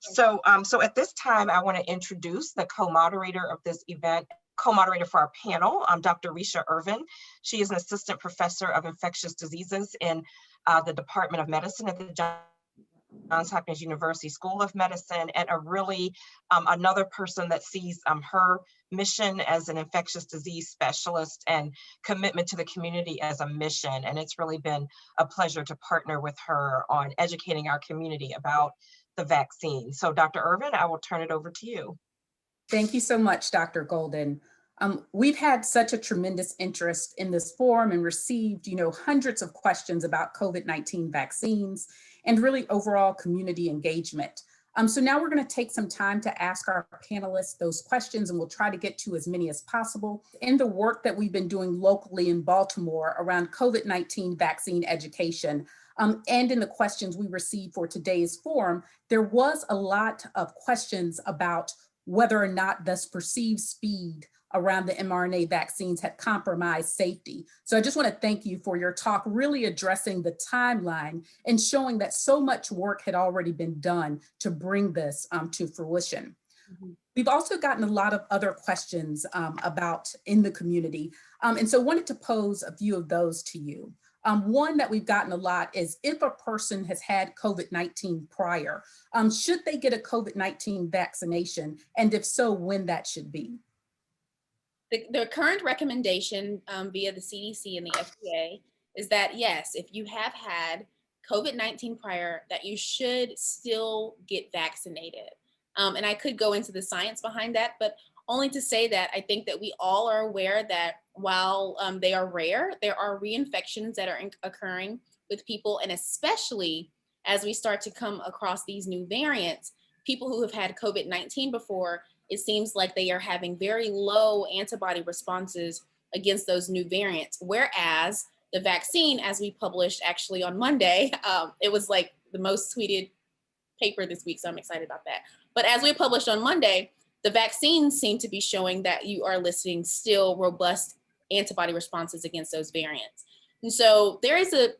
So at this time, I want to introduce the co-moderator of this event, co-moderator for our panel, Dr. Risha Irvin. She is an assistant professor of infectious diseases in the Department of Medicine at the Johns Hopkins University School of Medicine, and a really another person that sees her mission as an infectious disease specialist and commitment to the community as a mission. And it's really been a pleasure to partner with her on educating our community about the vaccine. So Dr. Irvin, I will turn it over to you. Thank you so much, Dr. Golden. We've had such a tremendous interest in this forum and received, hundreds of questions about COVID-19 vaccines and really overall community engagement. So now we're going to take some time to ask our panelists those questions, and we'll try to get to as many as possible. In the work that we've been doing locally in Baltimore around COVID-19 vaccine education, and in the questions we received for today's forum, there was a lot of questions about whether or not this perceived speed around the mRNA vaccines had compromised safety. So I just want to thank you for your talk, really addressing the timeline and showing that so much work had already been done to bring this to fruition. Mm-hmm. We've also gotten a lot of other questions about in the community. And so wanted to pose a few of those to you. One that we've gotten a lot is, if a person has had COVID-19 prior, should they get a COVID-19 vaccination? And if so, when that should be? The current recommendation via the CDC and the FDA is that, yes, if you have had COVID-19 prior, that you should still get vaccinated. And I could go into the science behind that, but only to say that I think that we all are aware that while they are rare, there are reinfections that are occurring with people, and especially as we start to come across these new variants, people who have had COVID-19 before, it seems like they are having very low antibody responses against those new variants. Whereas the vaccine, as we published actually on Monday, it was like the most tweeted paper this week, so I'm excited about that. But as we published on Monday, the vaccines seem to be showing that you are eliciting still robust antibody responses against those variants. And so there is a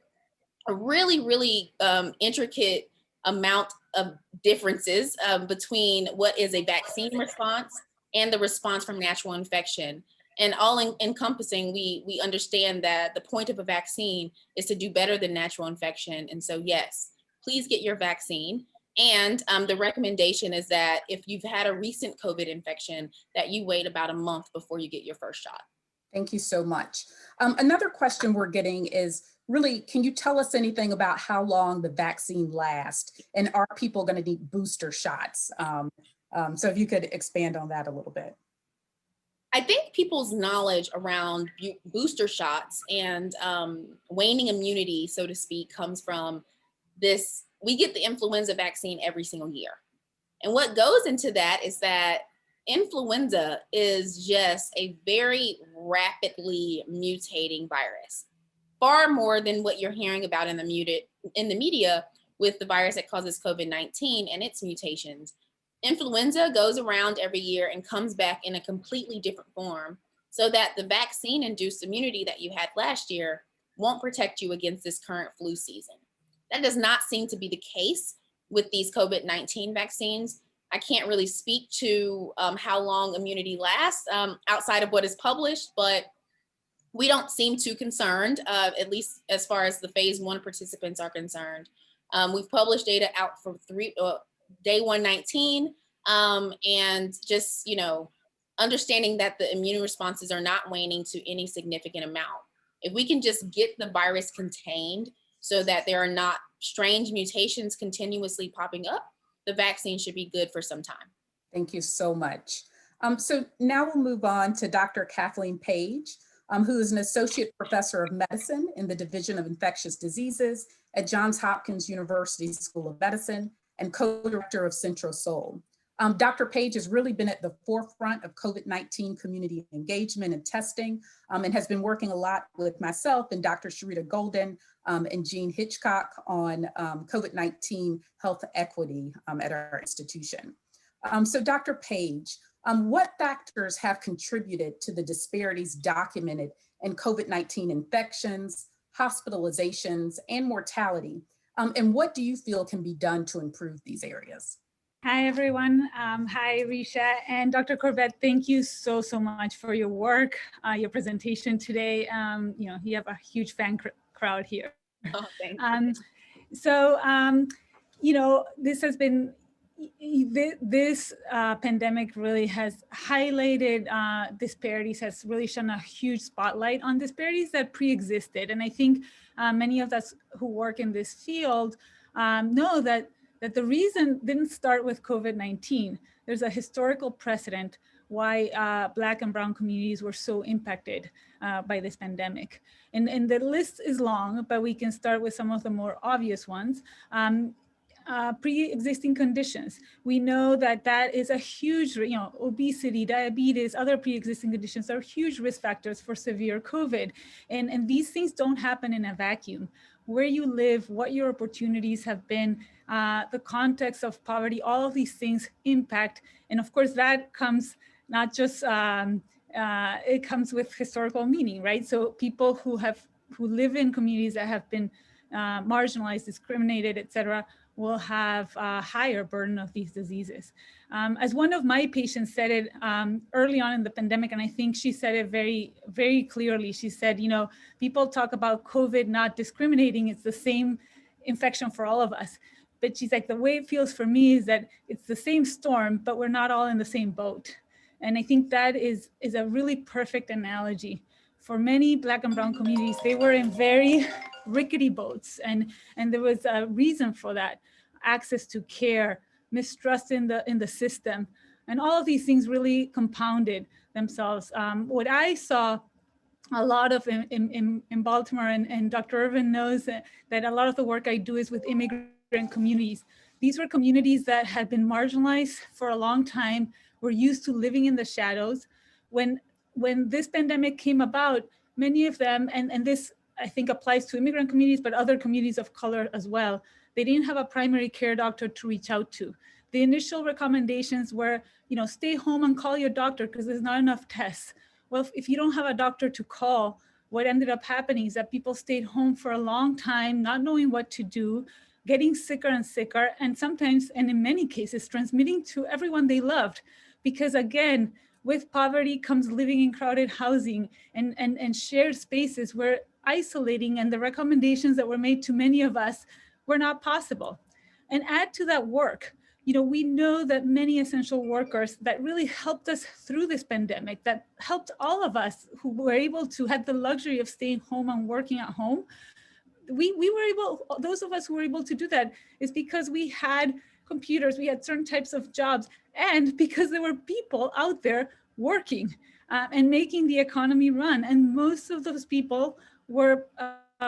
really, really intricate amount of differences between what is a vaccine response and the response from natural infection. And all encompassing, we understand that the point of a vaccine is to do better than natural infection. And so yes, please get your vaccine. And the recommendation is that if you've had a recent COVID infection, that you wait about a month before you get your first shot. Thank you so much. Another question we're getting is, really, can you tell us anything about how long the vaccine lasts? And are people going to need booster shots? So if you could expand on that a little bit. I think people's knowledge around booster shots and waning immunity, so to speak, comes from this. We get the influenza vaccine every single year. And what goes into that is that influenza is just a very rapidly mutating virus, far more than what you're hearing about in the media with the virus that causes COVID-19 and its mutations. Influenza goes around every year and comes back in a completely different form, so that the vaccine-induced immunity that you had last year won't protect you against this current flu season. That does not seem to be the case with these COVID-19 vaccines. I can't really speak to how long immunity lasts outside of what is published, but we don't seem too concerned, at least as far as the phase 1 participants are concerned. We've published data out for day 119, and just, understanding that the immune responses are not waning to any significant amount. If we can just get the virus contained so that there are not strange mutations continuously popping up, the vaccine should be good for some time. Thank you so much. So now we'll move on to Dr. Kathleen Page, who is an associate professor of medicine in the Division of Infectious Diseases at Johns Hopkins University School of Medicine and co-director of Central Seoul. Dr. Page has really been at the forefront of COVID-19 community engagement and testing, and has been working a lot with myself and Dr. Sherita Golden and Jean Hitchcock on COVID-19 health equity at our institution. So Dr. Page, what factors have contributed to the disparities documented in COVID-19 infections, hospitalizations, and mortality? And what do you feel can be done to improve these areas? Hi, everyone. Hi, Risha and Dr. Corbett. Thank you so much for your work, your presentation today. You have a huge fan crowd here. Oh, thank you. So, this has been, this pandemic really has highlighted disparities, has really shone a huge spotlight on disparities that pre-existed. And I think many of us who work in this field know that the reason didn't start with COVID-19. There's a historical precedent why Black and Brown communities were so impacted by this pandemic. And the list is long, but we can start with some of the more obvious ones. Pre-existing conditions. We know that is a huge, obesity, diabetes, other pre-existing conditions are huge risk factors for severe COVID. And these things don't happen in a vacuum. Where you live, what your opportunities have been, the context of poverty, all of these things impact. And of course that comes not just, it comes with historical meaning, right? So people who live in communities that have been marginalized, discriminated, et cetera, will have a higher burden of these diseases. As one of my patients said it early on in the pandemic, and I think she said it very, very clearly. She said, people talk about COVID not discriminating. It's the same infection for all of us. But she's like, the way it feels for me is that it's the same storm, but we're not all in the same boat. And I think that is a really perfect analogy. For many Black and Brown communities, they were in very rickety boats, and there was a reason for that. Access to care, mistrust in the system, and all of these things really compounded themselves. What I saw a lot of in Baltimore, and Dr. Irvin knows that a lot of the work I do is with immigrant communities. These were communities that had been marginalized for a long time, were used to living in the shadows. When this pandemic came about, many of them, and this I think applies to immigrant communities, but other communities of color as well, they didn't have a primary care doctor to reach out to. The initial recommendations were, stay home and call your doctor because there's not enough tests. Well, if you don't have a doctor to call, what ended up happening is that people stayed home for a long time, not knowing what to do, getting sicker and sicker, and sometimes, and in many cases, transmitting to everyone they loved. Because again, with poverty comes living in crowded housing and shared spaces where isolating and the recommendations that were made to many of us were not possible. And add to that work, we know that many essential workers that really helped us through this pandemic, that helped all of us who were able to have the luxury of staying home and working at home, we were able, those of us who were able to do that is because we had computers, we had certain types of jobs, and because there were people out there working and making the economy run. And most of those people were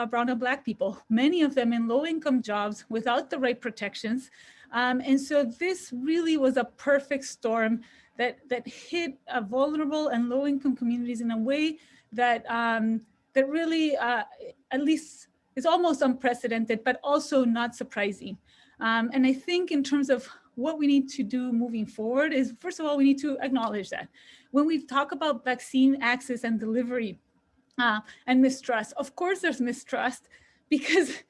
brown and Black people, many of them in low-income jobs without the right protections. And so this really was a perfect storm that hit vulnerable and low-income communities in a way that that really, at least, is almost unprecedented, but also not surprising. And I think in terms of what we need to do moving forward is, first of all, we need to acknowledge that when we talk about vaccine access and delivery and mistrust, of course there's mistrust because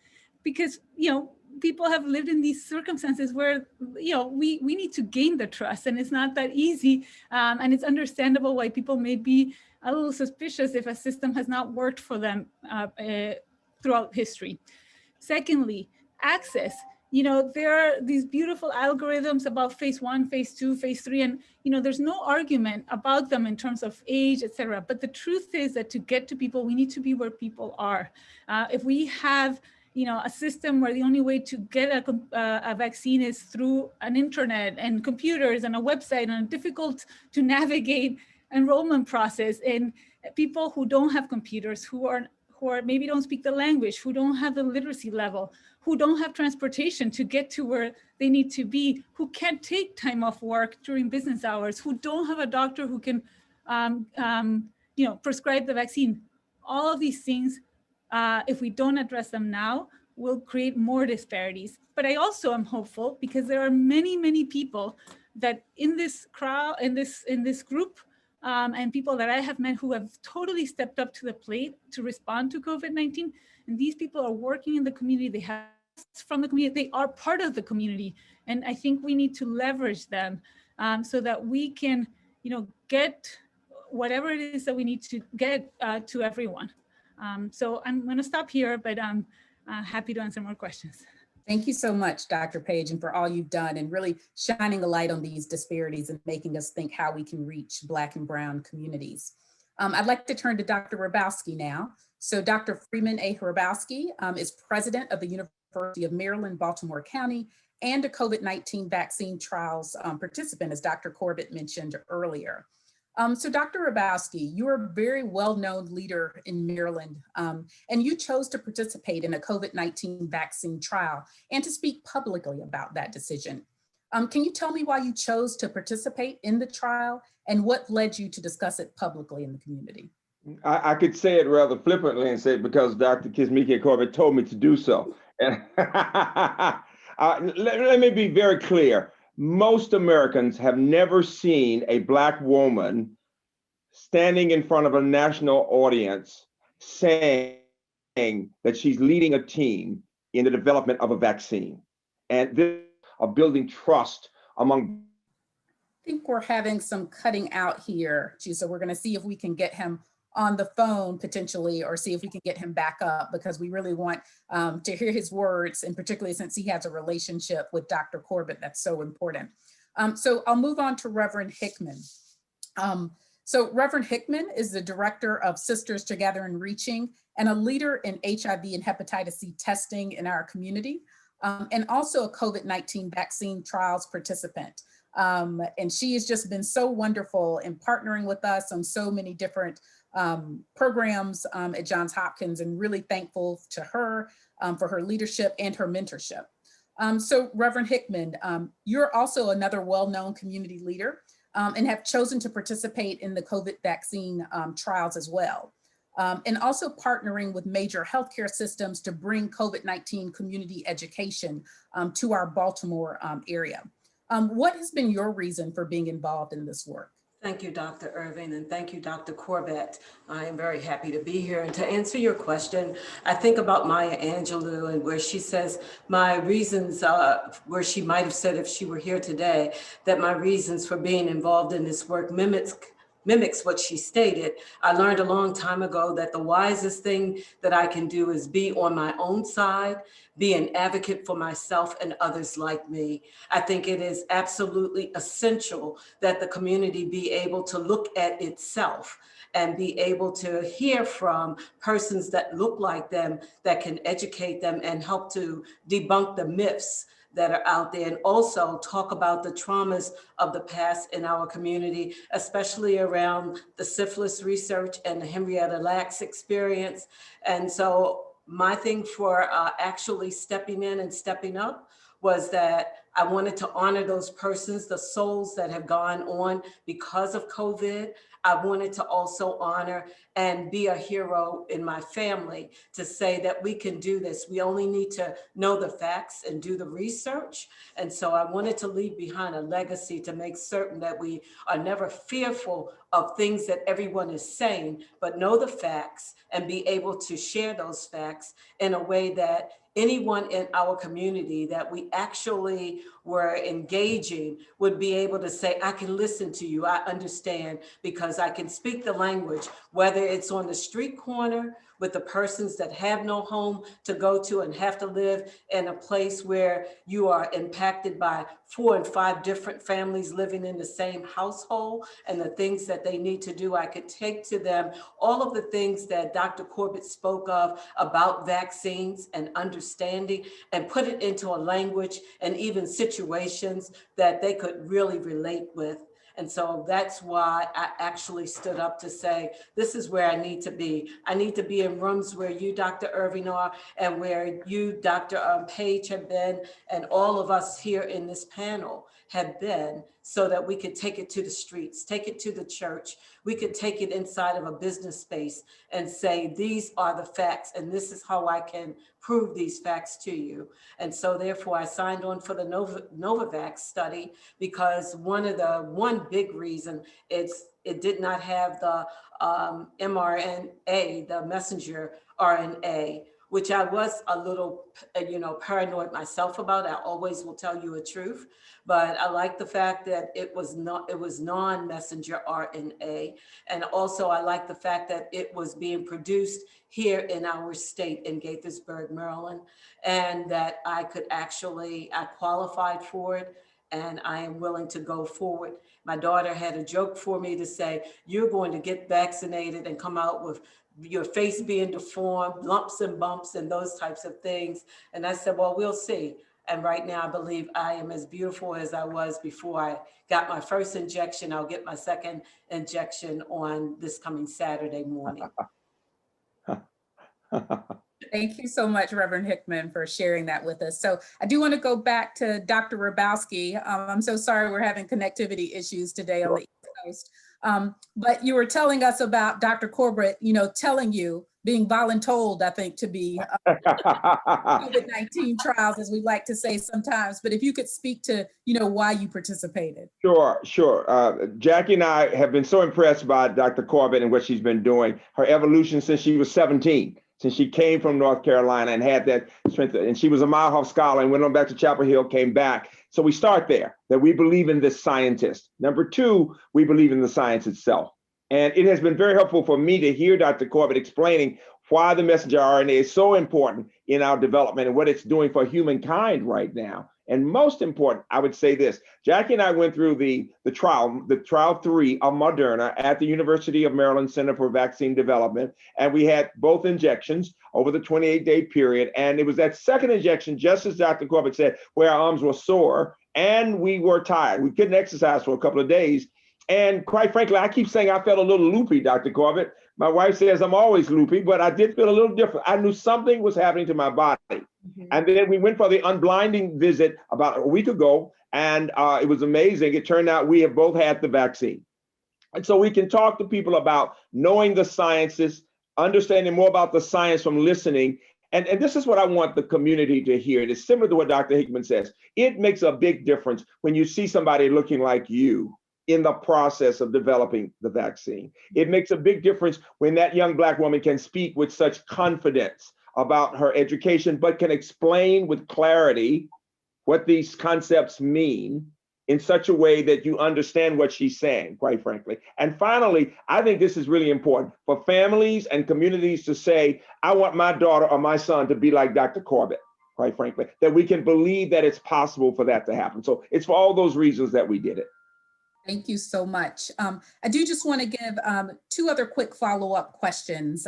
people have lived in these circumstances where we need to gain the trust, and it's not that easy, and it's understandable why people may be a little suspicious if a system has not worked for them throughout history. Secondly, access. There are these beautiful algorithms about phase 1, phase 2, phase 3, and there's no argument about them in terms of age, et cetera. But the truth is that to get to people, we need to be where people are. If we have a system where the only way to get a vaccine is through an internet and computers and a website and a difficult to navigate enrollment process, and people who don't have computers, who are maybe don't speak the language, who don't have the literacy level, who don't have transportation to get to where they need to be, who can't take time off work during business hours, who don't have a doctor who can prescribe the vaccine. All of these things, if we don't address them now, will create more disparities. But I also am hopeful because there are many, many people that in this crowd, in this group, and people that I have met who have totally stepped up to the plate to respond to COVID-19. And these people are working in the community. They have from the community, they are part of the community. And I think we need to leverage them so that we can, get whatever it is that we need to get to everyone. So I'm going to stop here, but I'm happy to answer more questions. Thank you so much, Dr. Page, and for all you've done and really shining a light on these disparities and making us think how we can reach Black and Brown communities. I'd like to turn to Dr. Hrabowski now. So Dr. Freeman A. Hrabowski is president of the University of Maryland, Baltimore County, and a COVID-19 vaccine trials participant, as Dr. Corbett mentioned earlier. So Dr. Hrabowski, you're a very well-known leader in Maryland, and you chose to participate in a COVID-19 vaccine trial and to speak publicly about that decision. Can you tell me why you chose to participate in the trial and what led you to discuss it publicly in the community? I could say it rather flippantly and say because Dr. Kizzmekia Corbett told me to do so. And let me be very clear. Most Americans have never seen a Black woman standing in front of a national audience saying that she's leading a team in the development of a vaccine. And this of building trust among. I think we're having some cutting out here, so we're going to see if we can get him on the phone potentially, or see if we can get him back up, because we really want to hear his words, and particularly since he has a relationship with Dr. Corbett, that's so important. So I'll move on to Reverend Hickman. So Reverend Hickman is the director of Sisters Together in Reaching and a leader in HIV and hepatitis C testing in our community, and also a COVID-19 vaccine trials participant. And she has just been so wonderful in partnering with us on so many different programs at Johns Hopkins, and really thankful to her for her leadership and her mentorship. So Reverend Hickman, you're also another well-known community leader and have chosen to participate in the COVID vaccine trials as well. And also partnering with major healthcare systems to bring COVID-19 community education to our Baltimore area. What has been your reason for being involved in this work? Thank you, Dr. Irvin, and thank you, Dr. Corbett. I am very happy to be here. And to answer your question, I think about Maya Angelou and where she says my reasons, where she might have said if she were here today, that my reasons for being involved in this work mimics what she stated. I learned a long time ago that the wisest thing that I can do is be on my own side, be an advocate for myself and others like me. I think it is absolutely essential that the community be able to look at itself and be able to hear from persons that look like them, that can educate them and help to debunk the myths that are out there, and also talk about the traumas of the past in our community, especially around the syphilis research and the Henrietta Lacks experience. And so my thing for actually stepping in and stepping up was that I wanted to honor those persons, the souls that have gone on because of COVID. I wanted to also honor and be a hero in my family to say that we can do this. We only need to know the facts and do the research. And so I wanted to leave behind a legacy to make certain that we are never fearful of things that everyone is saying, but know the facts and be able to share those facts in a way that anyone in our community that we actually were engaging would be able to say, I can listen to you, I understand, because I can speak the language, whether it's on the street corner with the persons that have no home to go to and have to live in a place where you are impacted by 4 and 5 different families living in the same household, and the things that they need to do. I could take to them all of the things that Dr. Corbett spoke of about vaccines and understanding, and put it into a language and even situations that they could really relate with. And so that's why I actually stood up to say, this is where I need to be. I need to be in rooms where you, Dr. Irvin, are, and where you, Dr. Page, have been, and all of us here in this panel have been, so that we could take it to the streets, take it to the church. We could take it inside of a business space and say, these are the facts, and this is how I can prove these facts to you. And so therefore I signed on for the Novavax study, because one big reason it did not have the mRNA, the messenger RNA, which I was a little, paranoid myself about. I always will tell you a truth, but I like the fact that it was non-messenger RNA. And also I like the fact that it was being produced here in our state in Gaithersburg, Maryland, and that I qualified for it, and I am willing to go forward. My daughter had a joke for me to say, you're going to get vaccinated and come out with your face being deformed, lumps and bumps and those types of things. And I said, well, we'll see. And right now I believe I am as beautiful as I was before I got my first injection. I'll get my second injection on this coming Saturday morning. Thank you so much, Reverend Hickman, for sharing that with us. So I do want to go back to Dr. Hrabowski. I'm so sorry we're having connectivity issues today on the East Coast. But you were telling us about Dr. Corbett, telling you, being voluntold, I think, to be COVID-19 trials, as we like to say sometimes. But if you could speak to, why you participated. Sure. Jackie and I have been so impressed by Dr. Corbett and what she's been doing, her evolution since she was 17. Since she came from North Carolina and had that strength, and she was a Mile High Scholar and went on back to Chapel Hill, came back. So we start there, that we believe in this scientist. Number two, we believe in the science itself. And it has been very helpful for me to hear Dr. Corbett explaining why the messenger RNA is so important in our development and what it's doing for humankind right now. And most important, I would say this, Jackie and I went through the trial 3 of Moderna at the University of Maryland Center for Vaccine Development. And we had both injections over the 28-day period. And it was that second injection, just as Dr. Corbett said, where our arms were sore and we were tired. We couldn't exercise for a couple of days. And quite frankly, I keep saying I felt a little loopy, Dr. Corbett. My wife says I'm always loopy, but I did feel a little different. I knew something was happening to my body. Mm-hmm. And then we went for the unblinding visit about a week ago, and it was amazing. It turned out we have both had the vaccine. And so we can talk to people about knowing the sciences, understanding more about the science from listening. And this is what I want the community to hear. It is similar to what Dr. Hickman says. It makes a big difference when you see somebody looking like you in the process of developing the vaccine. It makes a big difference when that young Black woman can speak with such confidence about her education, but can explain with clarity what these concepts mean in such a way that you understand what she's saying, quite frankly. And finally, I think this is really important for families and communities to say, I want my daughter or my son to be like Dr. Corbett, quite frankly, that we can believe that it's possible for that to happen. So it's for all those reasons that we did it. Thank you so much. I do just want to give 2 other quick follow-up questions.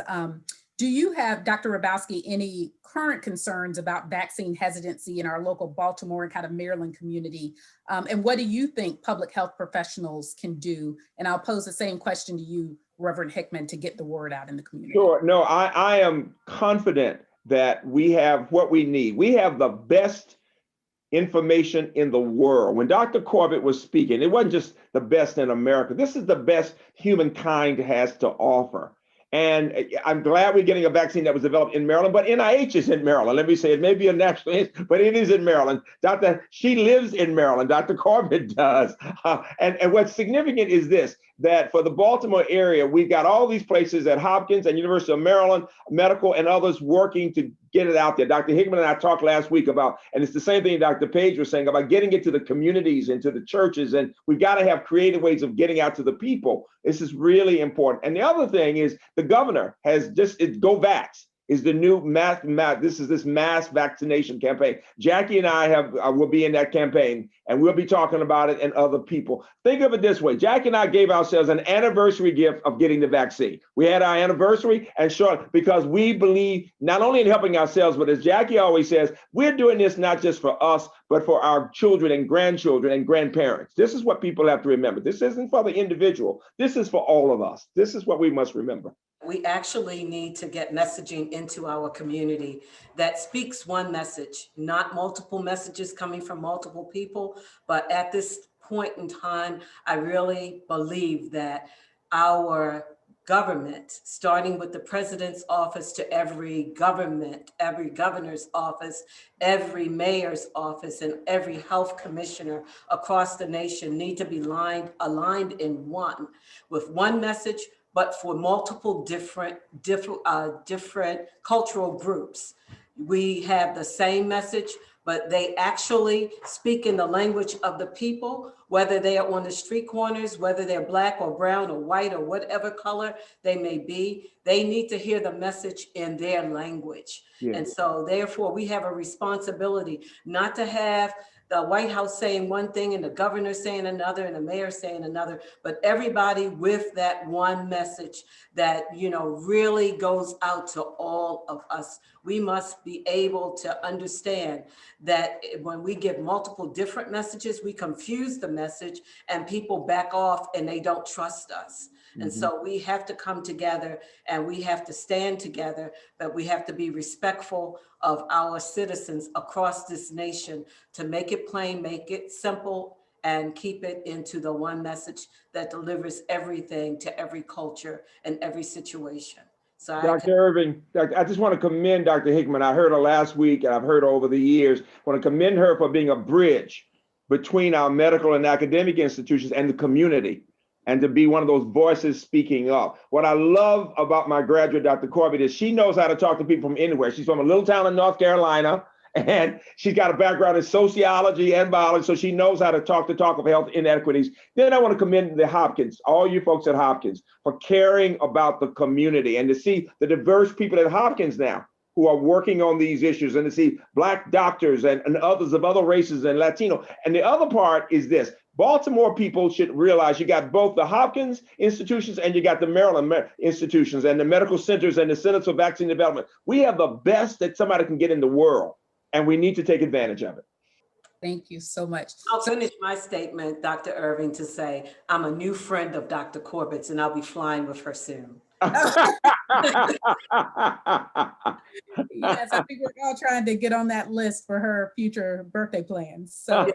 Do you have, Dr. Hrabowski, any current concerns about vaccine hesitancy in our local Baltimore and kind of Maryland community? And what do you think public health professionals can do? And I'll pose the same question to you, Reverend Hickman, to get the word out in the community. Sure. No, I am confident that we have what we need. We have the best information in the world. When Dr. Corbett was speaking, it wasn't just the best in America. This is the best humankind has to offer. And I'm glad we're getting a vaccine that was developed in Maryland, but NIH is in Maryland. Let me say it may be a national, but it is in Maryland. She lives in Maryland, Dr. Corbett does. And what's significant is this, that for the Baltimore area, we've got all these places at Hopkins and University of Maryland, medical and others working to get it out there. Dr. Hickman and I talked last week about, and it's the same thing Dr. Page was saying about getting it to the communities and to the churches. And we've got to have creative ways of getting out to the people. This is really important. And the other thing is the governor has Go Vax is the new this mass vaccination campaign. Jackie and I will be in that campaign, and we'll be talking about it and other people. Think of it this way. Jackie and I gave ourselves an anniversary gift of getting the vaccine. We had our anniversary, and sure, because we believe not only in helping ourselves, but as Jackie always says, we're doing this not just for us, but for our children and grandchildren and grandparents. This is what people have to remember. This isn't for the individual. This is for all of us. This is what we must remember. We actually need to get messaging into our community that speaks one message, not multiple messages coming from multiple people. But at this point in time, I really believe that our government, starting with the president's office to every government, every governor's office, every mayor's office, and every health commissioner across the nation need to be aligned in with one message, but for multiple different cultural groups. We have the same message, but they actually speak in the language of the people, whether they are on the street corners, whether they're Black or brown or white or whatever color they may be. They need to hear the message in their language. Yeah. And so therefore we have a responsibility not to have the White House saying one thing and the governor saying another and the mayor saying another, but everybody with that one message that, you know, really goes out to all of us. We must be able to understand that when we give multiple different messages, we confuse the message and people back off and they don't trust us. And so we have to come together and we have to stand together, but we have to be respectful of our citizens across this nation to make it plain, make it simple, and keep it into the one message that delivers everything to every culture and every situation. So Dr. Irvin, I just want to commend Dr. Hickman. I heard her last week and I've heard her over the years. I want to commend her for being a bridge between our medical and academic institutions and the community, and to be one of those voices speaking up. What I love about my graduate, Dr. Corbett, is she knows how to talk to people from anywhere. She's from a little town in North Carolina, and she's got a background in sociology and biology, so she knows how to talk of health inequities. Then I want to commend the Hopkins, all you folks at Hopkins, for caring about the community, and to see the diverse people at Hopkins now who are working on these issues, and to see Black doctors and others of other races and Latino. And the other part is this: Baltimore people should realize you got both the Hopkins institutions and you got the Maryland institutions and the medical centers and the centers for vaccine development. We have the best that somebody can get in the world, and we need to take advantage of it. Thank you so much. I'll finish my statement, Dr. Irving, to say I'm a new friend of Dr. Corbett's and I'll be flying with her soon. Yes, I think we're all trying to get on that list for her future birthday plans. So